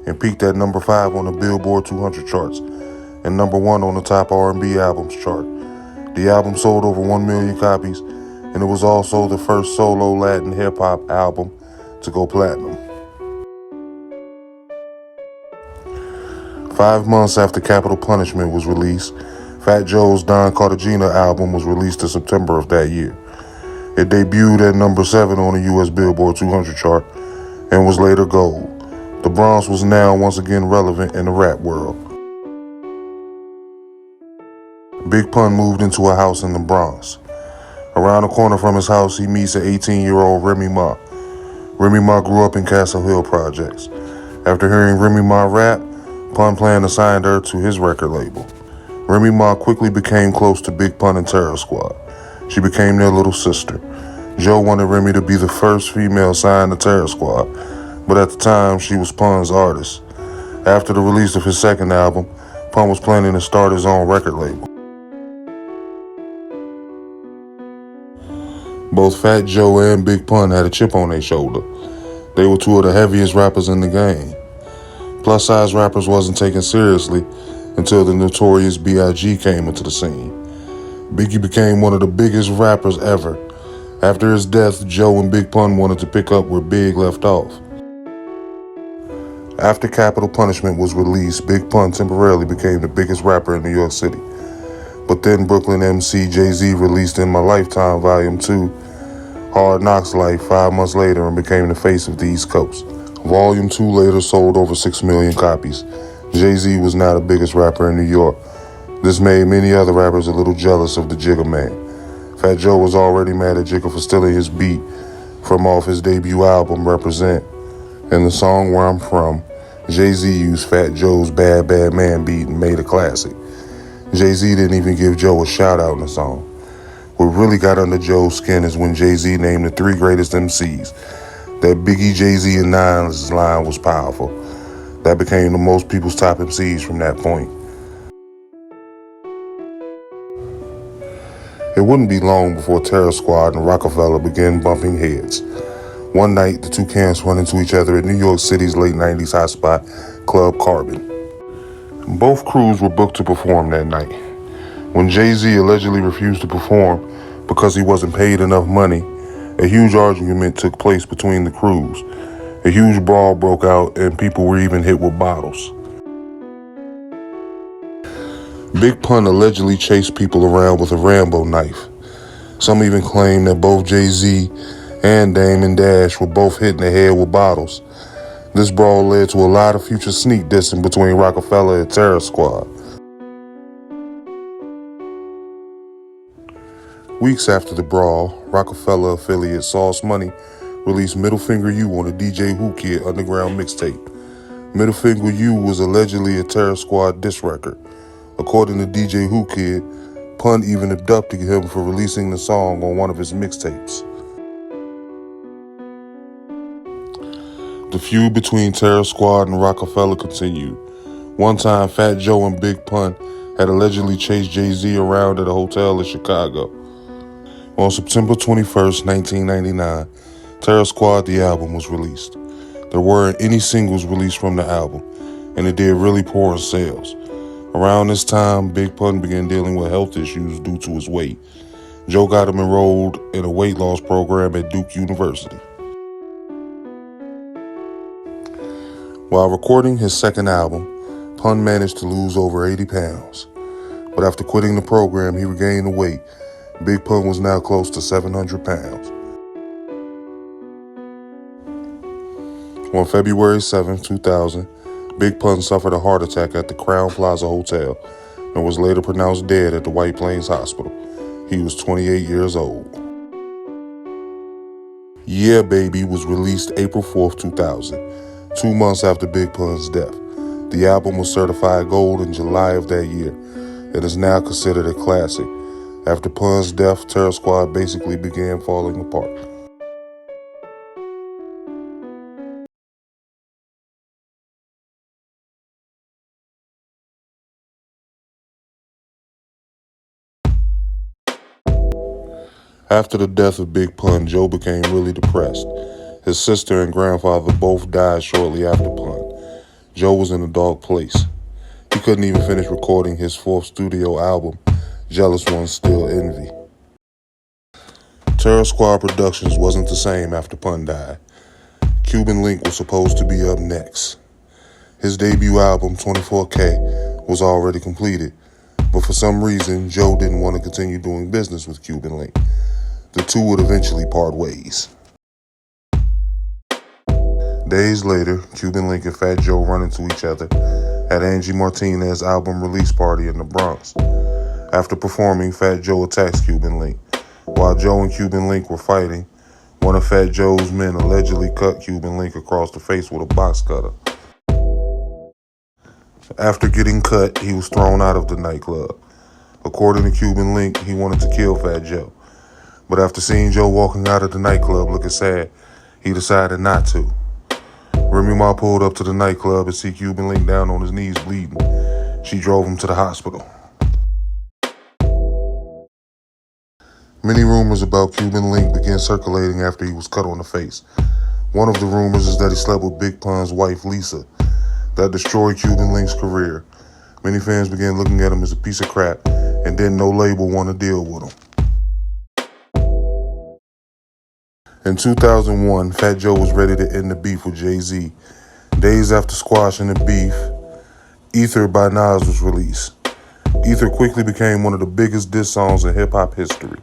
S1: and peaked at number 5 on the Billboard 200 charts, and number 1 on the top R&B albums chart. The album sold over 1 million copies, and it was also the first solo Latin hip-hop album to go platinum. 5 months after Capital Punishment was released, Fat Joe's Don Cartagena album was released in September of that year. It debuted at number 7 on the U.S. Billboard 200 chart and was later gold. The Bronx was now once again relevant in the rap world. Big Pun moved into a house in the Bronx. Around the corner from his house, he meets an 18-year-old Remy Ma. Remy Ma grew up in Castle Hill projects. After hearing Remy Ma rap, Pun planned to sign her to his record label. Remy Ma quickly became close to Big Pun and Terror Squad. She became their little sister. Joe wanted Remy to be the first female signed to Terror Squad, but at the time, she was Pun's artist. After the release of his second album, Pun was planning to start his own record label. Both Fat Joe and Big Pun had a chip on their shoulder. They were two of the heaviest rappers in the game. Plus-size rappers wasn't taken seriously until the Notorious B.I.G. came into the scene. Biggie became one of the biggest rappers ever. After his death, Joe and Big Pun wanted to pick up where Big left off. After Capital Punishment was released, Big Pun temporarily became the biggest rapper in New York City. But then Brooklyn MC Jay-Z released In My Lifetime Volume 2, Hard Knocks Life 5 months later and became the face of the East Coast. Volume 2 later sold over 6 million copies. Jay-Z was now the biggest rapper in New York. This made many other rappers a little jealous of the Jigga Man. Fat Joe was already mad at Jigga for stealing his beat from off his debut album, Represent. In the song Where I'm From, Jay-Z used Fat Joe's Bad Bad Man beat and made a classic. Jay-Z didn't even give Joe a shout out in the song. What really got under Joe's skin is when Jay-Z named the three greatest MCs. That Biggie, Jay-Z, and Nas line was powerful. That became the most people's top MCs from that point. It wouldn't be long before Terror Squad and Rockefeller began bumping heads. One night, the two camps run into each other at New York City's late 90s hotspot, Club Carbon. Both crews were booked to perform that night. When Jay-Z allegedly refused to perform because he wasn't paid enough money, a huge argument took place between the crews. A huge brawl broke out and people were even hit with bottles. Big Pun allegedly chased people around with a Rambo knife. Some even claim that both Jay-Z and Dame and Dash were both hit in the head with bottles. This brawl led to a lot of future sneak dissing between Rockefeller and Terror Squad. Weeks after the brawl, Rockefeller affiliate Sauce Money released Middle Finger U on the DJ Who Kid underground mixtape. Middle Finger U was allegedly a Terror Squad diss record. According to DJ Who Kid, Pun even abducted him for releasing the song on one of his mixtapes. The feud between Terror Squad and Rockefeller continued. One time, Fat Joe and Big Pun had allegedly chased Jay-Z around at a hotel in Chicago. On September 21st, 1999, Terror Squad the album was released. There weren't any singles released from the album, and it did really poor in sales. Around this time, Big Pun began dealing with health issues due to his weight. Joe got him enrolled in a weight loss program at Duke University. While recording his second album, Pun managed to lose over 80 pounds. But after quitting the program, he regained the weight. Big Pun was now close to 700 pounds. On February 7, 2000, Big Pun suffered a heart attack at the Crown Plaza Hotel and was later pronounced dead at the White Plains Hospital. He was 28 years old. Yeah Baby was released April 4, 2000, 2 months after Big Pun's death. The album was certified gold in July of that year and is now considered a classic. After Pun's death, Terror Squad basically began falling apart. After the death of Big Pun, Joe became really depressed. His sister and grandfather both died shortly after Pun. Joe was in a dark place. He couldn't even finish recording his fourth studio album, Jealous Ones Still Envy. Terror Squad Productions wasn't the same after Pun died. Cuban Link was supposed to be up next. His debut album, 24K, was already completed, but for some reason, Joe didn't want to continue doing business with Cuban Link. The two would eventually part ways. Days later, Cuban Link and Fat Joe run into each other at Angie Martinez's album release party in the Bronx. After performing, Fat Joe attacks Cuban Link. While Joe and Cuban Link were fighting, one of Fat Joe's men allegedly cut Cuban Link across the face with a box cutter. After getting cut, he was thrown out of the nightclub. According to Cuban Link, he wanted to kill Fat Joe. But after seeing Joe walking out of the nightclub looking sad, he decided not to. Remy Ma pulled up to the nightclub and see Cuban Link down on his knees bleeding. She drove him to the hospital. Many rumors about Cuban Link began circulating after he was cut on the face. One of the rumors is that he slept with Big Pun's wife, Lisa. That destroyed Cuban Link's career. Many fans began looking at him as a piece of crap, and then no label wanted to deal with him. In 2001, Fat Joe was ready to end the beef with Jay-Z. Days after squashing the beef, Ether by Nas was released. Ether quickly became one of the biggest diss songs in hip-hop history.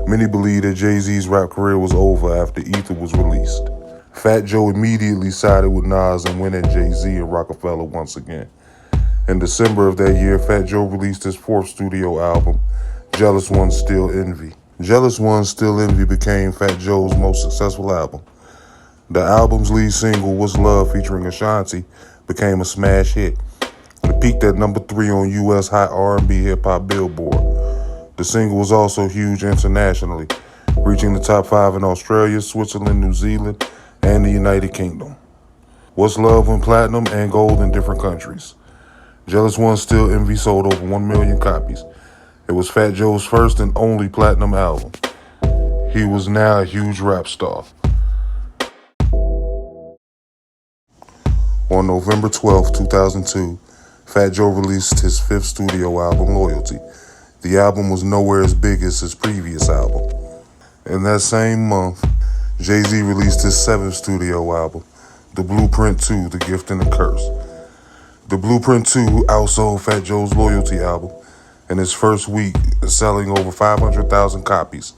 S1: Many believe that Jay-Z's rap career was over after Ether was released. Fat Joe immediately sided with Nas and went at Jay-Z and Rockefeller once again. In December of that year, Fat Joe released his fourth studio album, Jealous Ones Still Envy. Jealous Ones Still Envy became Fat Joe's most successful album. The album's lead single, What's Love, featuring Ashanti, became a smash hit. It peaked at number 3 on U.S. Hot R&B Hip Hop Billboard. The single was also huge internationally, reaching the top 5 in Australia, Switzerland, New Zealand, and the United Kingdom. What's Love went platinum and gold in different countries. Jealous One Still Envy sold over 1 million copies. It was Fat Joe's first and only platinum album. He was now a huge rap star. On November 12, 2002, Fat Joe released his 5th studio album, Loyalty. The album was nowhere as big as his previous album. In that same month, Jay-Z released his 7th studio album, The Blueprint 2, The Gift and the Curse. The Blueprint 2 outsold Fat Joe's Loyalty album in its first week, selling over 500,000 copies.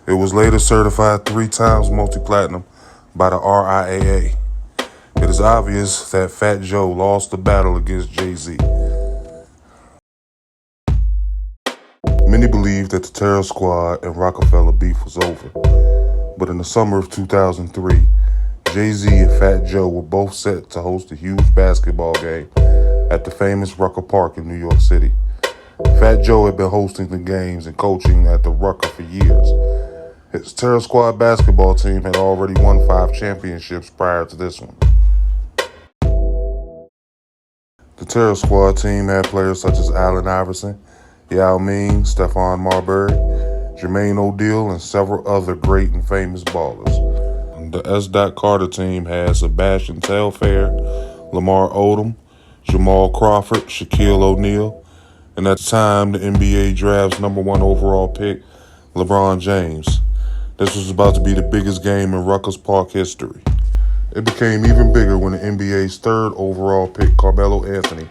S1: It was later certified 3 times multi-platinum by the RIAA. It is obvious that Fat Joe lost the battle against Jay-Z. Many believe that the Terror Squad and Rockefeller beef was over, but in the summer of 2003, Jay-Z and Fat Joe were both set to host a huge basketball game at the famous Rucker Park in New York City. Fat Joe had been hosting the games and coaching at the Rucker for years. His Terror Squad basketball team had already won 5 championships prior to this one. The Terror Squad team had players such as Allen Iverson, Yao Ming, Stephon Marbury, Jermaine O'Neal, and several other great and famous ballers. The S. Carter team had Sebastian Telfair, Lamar Odom, Jamal Crawford, Shaquille O'Neal, and at the time the NBA draft's number 1 overall pick, LeBron James. This was about to be the biggest game in Rucker Park history. It became even bigger when the NBA's 3rd overall pick, Carmelo Anthony,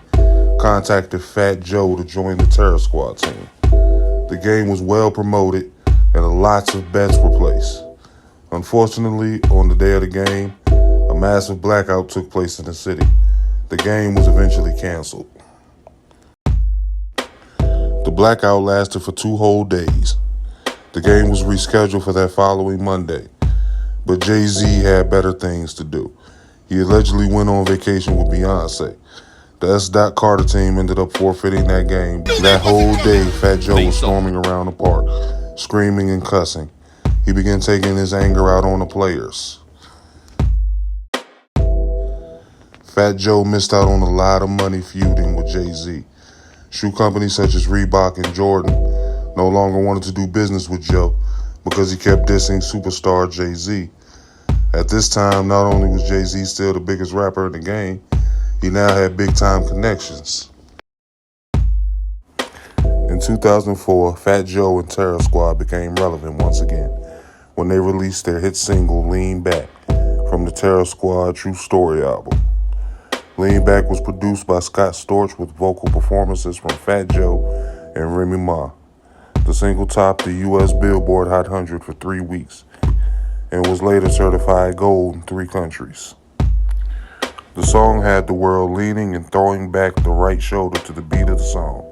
S1: contacted Fat Joe to join the Terror Squad team. The game was well promoted and lots of bets were placed. Unfortunately, on the day of the game, a massive blackout took place in the city. The game was eventually canceled. The blackout lasted for 2 whole days. The game was rescheduled for that following Monday, but Jay-Z had better things to do. He allegedly went on vacation with Beyonce. The S. Carter team ended up forfeiting that game. That whole day, Fat Joe was storming around the park, screaming and cussing. He began taking his anger out on the players. Fat Joe missed out on a lot of money feuding with Jay-Z. Shoe companies such as Reebok and Jordan no longer wanted to do business with Joe because he kept dissing superstar Jay-Z. At this time, not only was Jay-Z still the biggest rapper in the game, he now had big-time connections. In 2004, Fat Joe and Terror Squad became relevant once again when they released their hit single, Lean Back, from the Terror Squad True Story album. Lean Back was produced by Scott Storch with vocal performances from Fat Joe and Remy Ma. The single topped the U.S. Billboard Hot 100 for 3 weeks and was later certified gold in 3 countries. The song had the world leaning and throwing back the right shoulder to the beat of the song.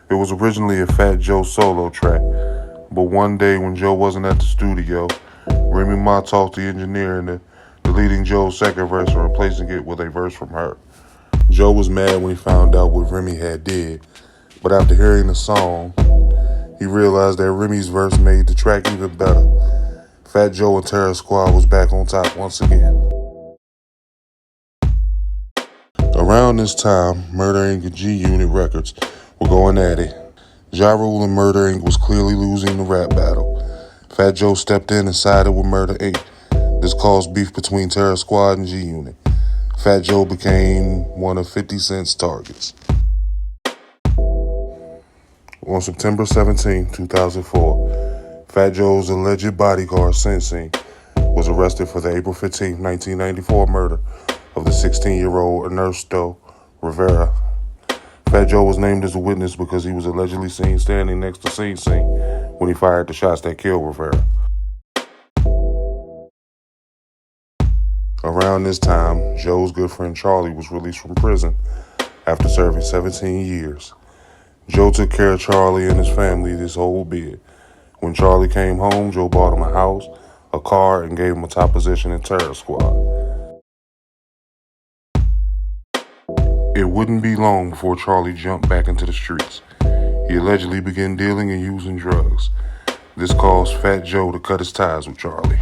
S1: It was originally a Fat Joe solo track, but one day when Joe wasn't at the studio, Remy Ma talked the engineer into deleting Joe's second verse and replacing it with a verse from her. Joe was mad when he found out what Remy had did, but after hearing the song, he realized that Remy's verse made the track even better. Fat Joe and Terror Squad was back on top once again. Around this time, Murder Inc. and G-Unit Records were going at it. Ja Rule and Murder Inc. was clearly losing the rap battle. Fat Joe stepped in and sided with Murder Inc. This caused beef between Terror Squad and G-Unit. Fat Joe became one of 50 Cent's targets. On September 17, 2004, Fat Joe's alleged bodyguard, Sensei, was arrested for the April 15, 1994 murder of the 16-year-old Ernesto Rivera. Fat Joe was named as a witness because he was allegedly seen standing next to Sensei when he fired the shots that killed Rivera. Around this time, Joe's good friend Charlie was released from prison after serving 17 years. Joe took care of Charlie and his family this whole bit. When Charlie came home, Joe bought him a house, a car, and gave him a top position in Terror Squad. It wouldn't be long before Charlie jumped back into the streets. He allegedly began dealing and using drugs. This caused Fat Joe to cut his ties with Charlie.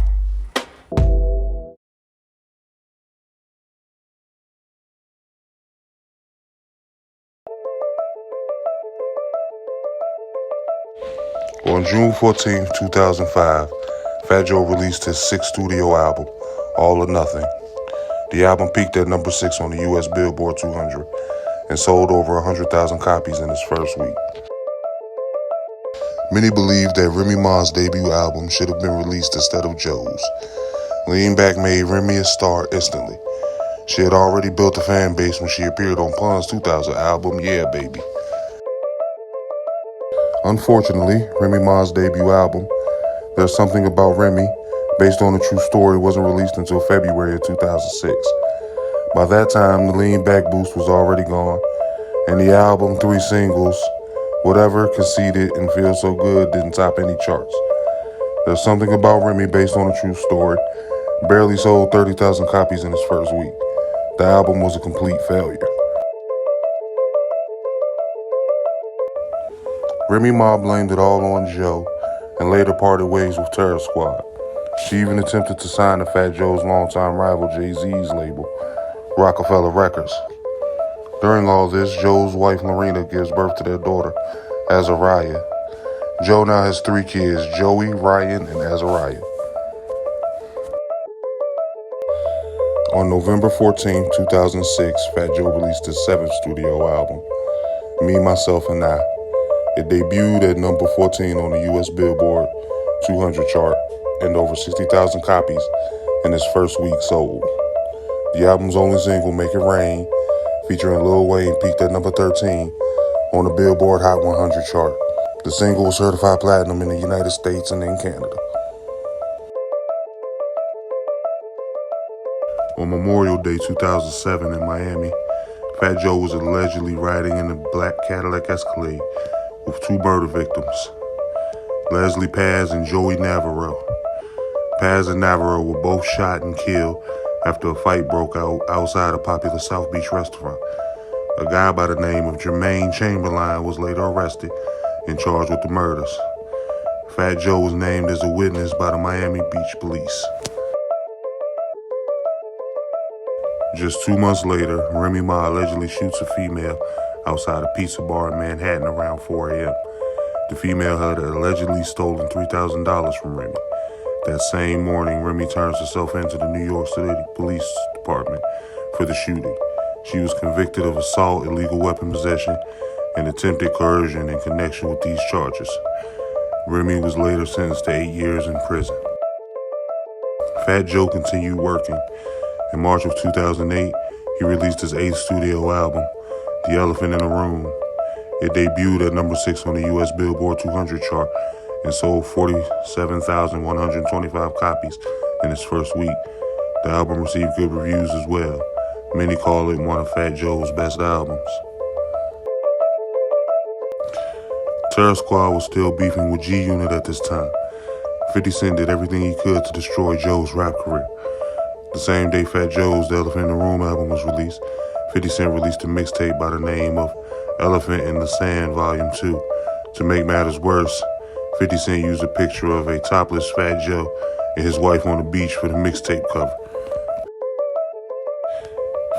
S1: On June 14, 2005, Fat Joe released his sixth studio album, All or Nothing. The album peaked at number 6 on the U.S. Billboard 200 and sold over 100,000 copies in its first week. Many believe that Remy Ma's debut album should have been released instead of Joe's. Lean Back made Remy a star instantly. She had already built a fan base when she appeared on Pun's 2000 album, Yeah Baby. Unfortunately, Remy Ma's debut album, There's Something About Remy, based on a true story, wasn't released until February of 2006. By that time, the Lean Back boost was already gone, and the album, 3 singles, Whatever, Conceited, and Feel So Good didn't top any charts. There's Something About Remy, based on a true story, barely sold 30,000 copies in its first week. The album was a complete failure. Remy Ma blamed it all on Joe and later parted ways with Terror Squad. She even attempted to sign to Fat Joe's longtime rival Jay-Z's label, Rockefeller Records. During all this, Joe's wife Lorena gives birth to their daughter, Azariah. Joe now has 3 kids, Joey, Ryan, and Azariah. On November 14, 2006, Fat Joe released his 7th studio album, Me, Myself, and I. It debuted at number 14 on the U.S. Billboard 200 chart and over 60,000 copies in its first week sold. The album's only single, Make It Rain, featuring Lil Wayne, peaked at number 13 on the Billboard Hot 100 chart. The single was certified platinum in the United States and in Canada. On Memorial Day 2007 in Miami, Fat Joe was allegedly riding in a black Cadillac Escalade with 2 murder victims, Leslie Paz and Joey Navarro. Paz and Navarro were both shot and killed after a fight broke out outside a popular South Beach restaurant. A guy by the name of Jermaine Chamberlain was later arrested and charged with the murders. Fat Joe was named as a witness by the Miami Beach police. Just 2 months later, Remy Ma allegedly shoots a female outside a pizza bar in Manhattan around 4 a.m. The female had allegedly stolen $3,000 from Remy. That same morning, Remy turns herself into the New York City Police Department for the shooting. She was convicted of assault, illegal weapon possession, and attempted coercion in connection with these charges. Remy was later sentenced to 8 years in prison. Fat Joe continued working. In March of 2008, he released his 8th studio album, The Elephant in the Room. It debuted at number 6 on the U.S. Billboard 200 chart and sold 47,125 copies in its first week. The album received good reviews as well. Many call it one of Fat Joe's best albums. Terror Squad was still beefing with G-Unit at this time. 50 Cent did everything he could to destroy Joe's rap career. The same day Fat Joe's The Elephant in the Room album was released, 50 Cent released a mixtape by the name of Elephant in the Sand Volume 2. To make matters worse, 50 Cent used a picture of a topless Fat Joe and his wife on the beach for the mixtape cover.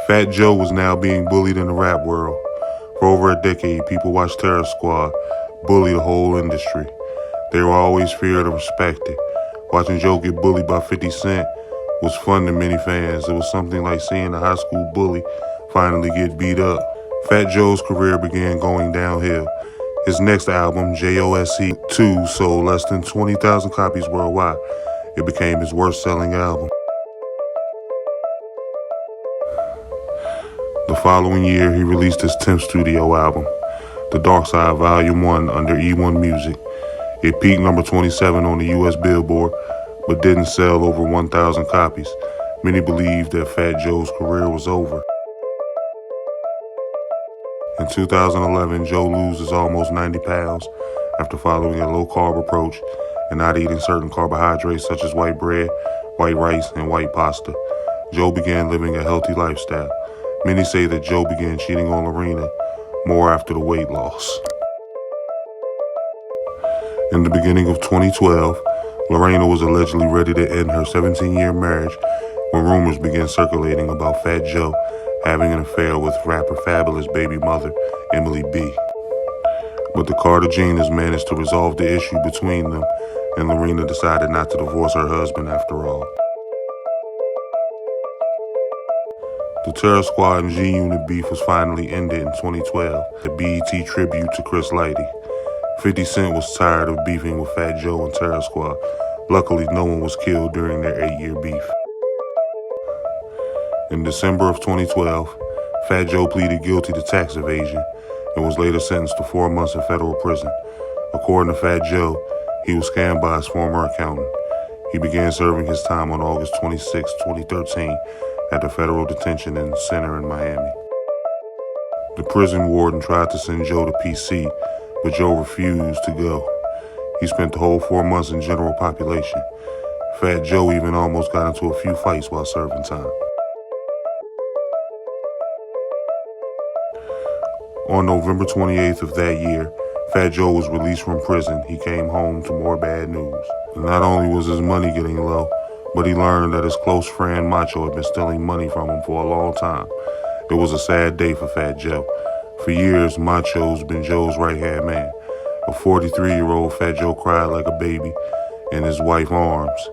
S1: Fat Joe was now being bullied in the rap world. For over a decade, people watched Terror Squad bully the whole industry. They were always feared and respected. Watching Joe get bullied by 50 Cent was fun to many fans. It was something like seeing a high school bully finally get beat up. Fat Joe's career began going downhill. His next album, JOSE 2, sold less than 20,000 copies worldwide. It became his worst-selling album. The following year, he released his 10th studio album, The Dark Side Volume 1, under E1 Music. It peaked number 27 on the U.S. Billboard, but didn't sell over 1,000 copies. Many believed that Fat Joe's career was over. In 2011, Joe loses almost 90 pounds after following a low-carb approach and not eating certain carbohydrates such as white bread, white rice, and white pasta. Joe began living a healthy lifestyle. Many say that Joe began cheating on Lorena more after the weight loss. In the beginning of 2012, Lorena was allegedly ready to end her 17-year marriage when rumors began circulating about Fat Joe having an affair with rapper Fabulous baby mother, Emily B. But the Cartagenas managed to resolve the issue between them, and Lorena decided not to divorce her husband after all. The Terror Squad and G-Unit beef was finally ended in 2012, a BET tribute to Chris Lighty. 50 Cent was tired of beefing with Fat Joe and Terror Squad. Luckily, no one was killed during their 8-year beef. In December of 2012, Fat Joe pleaded guilty to tax evasion and was later sentenced to 4 months in federal prison. According to Fat Joe, he was scammed by his former accountant. He began serving his time on August 26, 2013 at the federal detention center in Miami. The prison warden tried to send Joe to PC, but Joe refused to go. He spent the whole 4 months in general population. Fat Joe even almost got into a few fights while serving time. On November 28th of that year, Fat Joe was released from prison. He came home to more bad news. Not only was his money getting low, but he learned that his close friend Macho had been stealing money from him for a long time. It was a sad day for Fat Joe. For years, Macho's been Joe's right-hand man. A 43-year-old, Fat Joe cried like a baby in his wife's arms.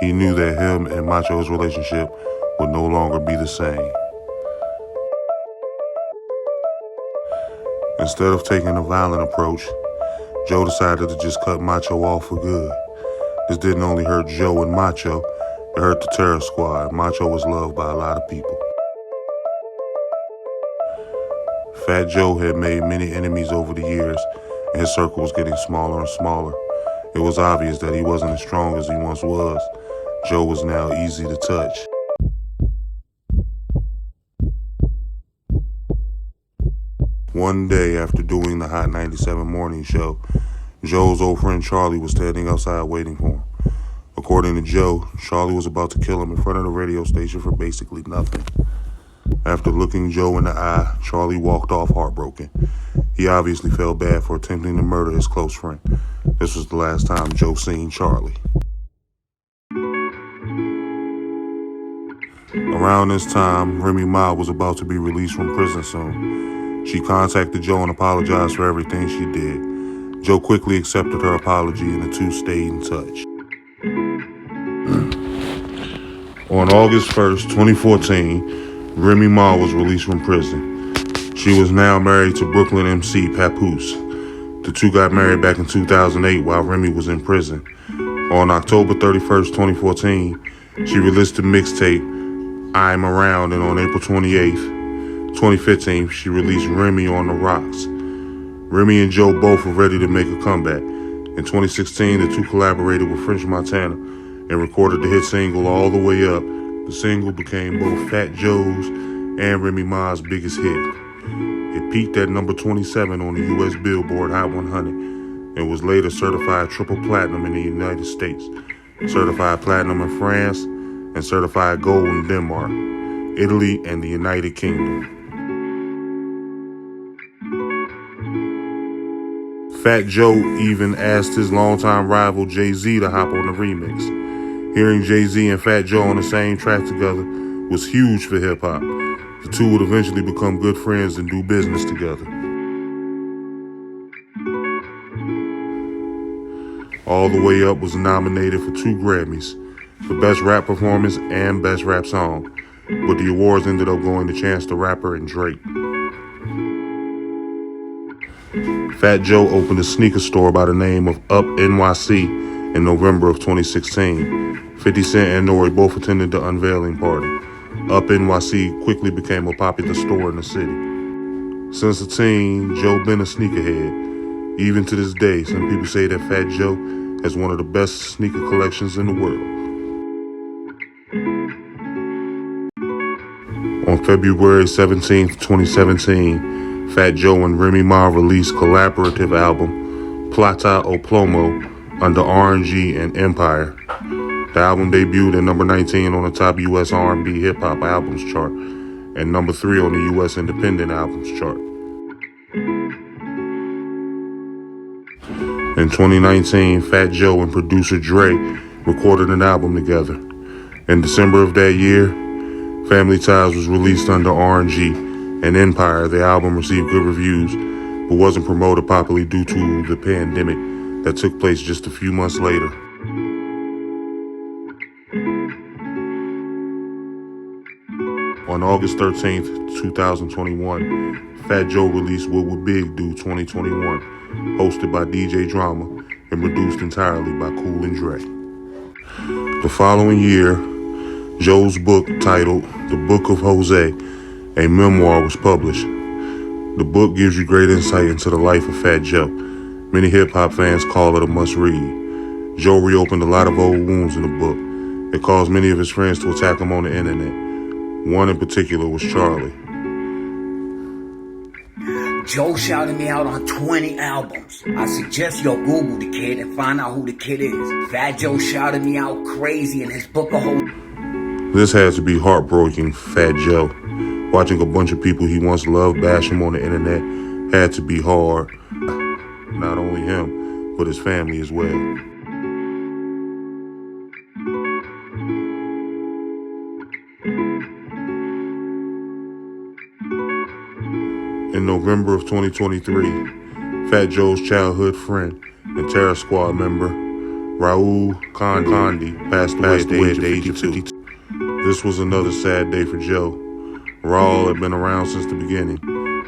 S1: He knew that him and Macho's relationship would no longer be the same. Instead of taking a violent approach, Joe decided to just cut Macho off for good. This didn't only hurt Joe and Macho, it hurt the Terror Squad. Macho was loved by a lot of people. Fat Joe had made many enemies over the years, and his circle was getting smaller and smaller. It was obvious that he wasn't as strong as he once was. Joe was now easy to touch. One day after doing the Hot 97 morning show, Joe's old friend Charlie was standing outside waiting for him. According to Joe, Charlie was about to kill him in front of the radio station for basically nothing. After looking Joe in the eye, Charlie walked off heartbroken. He obviously felt bad for attempting to murder his close friend. This was the last time Joe seen Charlie. Around this time, Remy Ma was about to be released from prison soon. She contacted Joe and apologized for everything she did. Joe quickly accepted her apology and the two stayed in touch. On August 1st, 2014, Remy Ma was released from prison. She was now married to Brooklyn MC Papoose. The two got married back in 2008 while Remy was in prison. On October 31st, 2014, she released the mixtape I'm Around, and on April 28th, 2015, she released Remy on the Rocks. Remy and Joe both were ready to make a comeback. In 2016, the two collaborated with French Montana and recorded the hit single All the Way Up. The single became both Fat Joe's and Remy Ma's biggest hit. It peaked at number 27 on the U.S. Billboard Hot 100 and was later certified triple platinum in the United States, certified platinum in France, and certified gold in Denmark, Italy, and the United Kingdom. Fat Joe even asked his longtime rival Jay-Z to hop on the remix. Hearing Jay-Z and Fat Joe on the same track together was huge for hip-hop. The two would eventually become good friends and do business together. All the Way Up was nominated for 2 Grammys, for Best Rap Performance and Best Rap Song, but the awards ended up going to Chance the Rapper and Drake. Fat Joe opened a sneaker store by the name of Up NYC in November of 2016. 50 Cent and Nori both attended the unveiling party. Up NYC quickly became a popular store in the city. Since a teen, Joe been a sneakerhead. Even to this day, some people say that Fat Joe has one of the best sneaker collections in the world. On February 17, 2017, Fat Joe and Remy Ma released collaborative album Plata o Plomo under R&G and Empire. The album debuted at number 19 on the top U.S. R&B hip-hop albums chart and number 3 on the U.S. Independent Albums chart. In 2019, Fat Joe and producer Dre recorded an album together. In December of that year, Family Ties was released under R&G, and Empire, the album received good reviews, but wasn't promoted properly due to the pandemic that took place just a few months later. On August 13th, 2021, Fat Joe released What Would Big Do 2021, hosted by DJ Drama and produced entirely by Cool and Dre. The following year, Joe's book titled The Book of Jose, a memoir, was published. The book gives you great insight into the life of Fat Joe. Many hip-hop fans call it a must-read. Joe reopened a lot of old wounds in the book. It caused many of his friends to attack him on the internet. One in particular was Charlie.
S2: Joe shouted me out on 20 albums. I suggest you Google the kid and find out who the kid is. Fat Joe shouted me out crazy in his book of whole.
S1: This had to be heartbreaking for Fat Joe. Watching a bunch of people he once loved bash him on the internet had to be hard. Not only him, but his family as well. In November of 2023, Fat Joe's childhood friend and Terror Squad member, Raul Kandi, passed away at the age of 52. This was another sad day for Joe. Raul had been around since the beginning.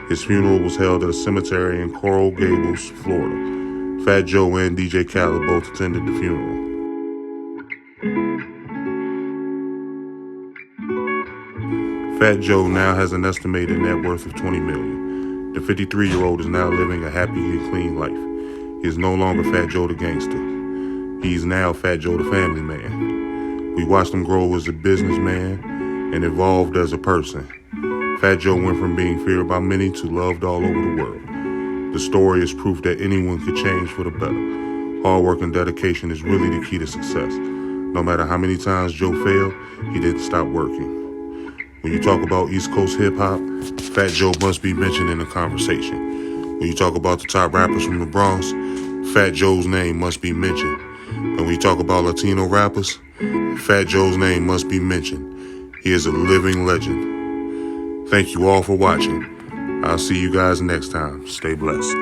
S1: His funeral was held at a cemetery in Coral Gables, Florida. Fat Joe and DJ Khaled both attended the funeral. Fat Joe now has an estimated net worth of $20 million. The 53-year-old is now living a happy and clean life. He is no longer Fat Joe the gangster. He is now Fat Joe the family man. We watched him grow as a businessman and evolved as a person. Fat Joe went from being feared by many to loved all over the world. The story is proof that anyone could change for the better. Hard work and dedication is really the key to success. No matter how many times Joe failed, he didn't stop working. When you talk about East Coast hip-hop, Fat Joe must be mentioned in the conversation. When you talk about the top rappers from the Bronx, Fat Joe's name must be mentioned. And when you talk about Latino rappers, Fat Joe's name must be mentioned. He is a living legend. Thank you all for watching. I'll see you guys next time. Stay blessed.